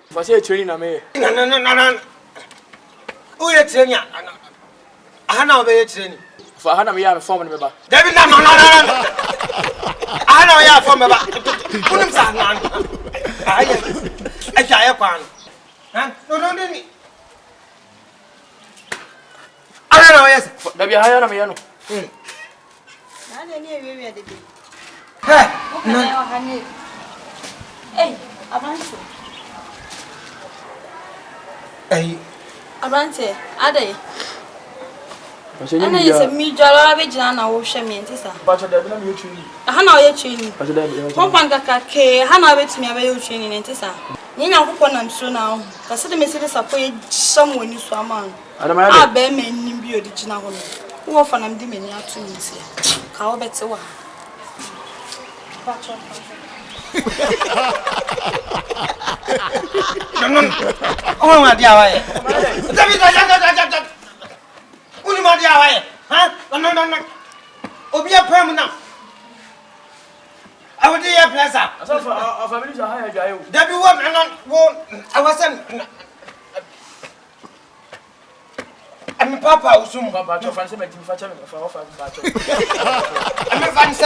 If I say training, I may. No. Who is training? I know where you're training. For Hannah, we have a form of member. David, no. I know you are from about. Put him down. I tell you, no. I don't know, yes. There be a higher Amiano. I don't know where we are. Hey, Avance. Hey, Avance, Ade. I know you said me, Jalabi Jana, or Shamin, Tissa. But I don't know training. Hana, you're training. But then, Companga K, Hana, with me, a training in Tissa. Nina, who can so now? Consider me disappointed someone you swam on. I don't mind. I bear men in beauty, Gina. Who often I'm dimming out to me. How better one? Oh, my dear, why? Only my dear, why? Huh? No. Obi a permanent. I would be a pleasure. I saw for family to hire a guy. There be one and not. I wasn't. I'm a papa who soon Papa, your fancy making for a fancy. I'm a fancy.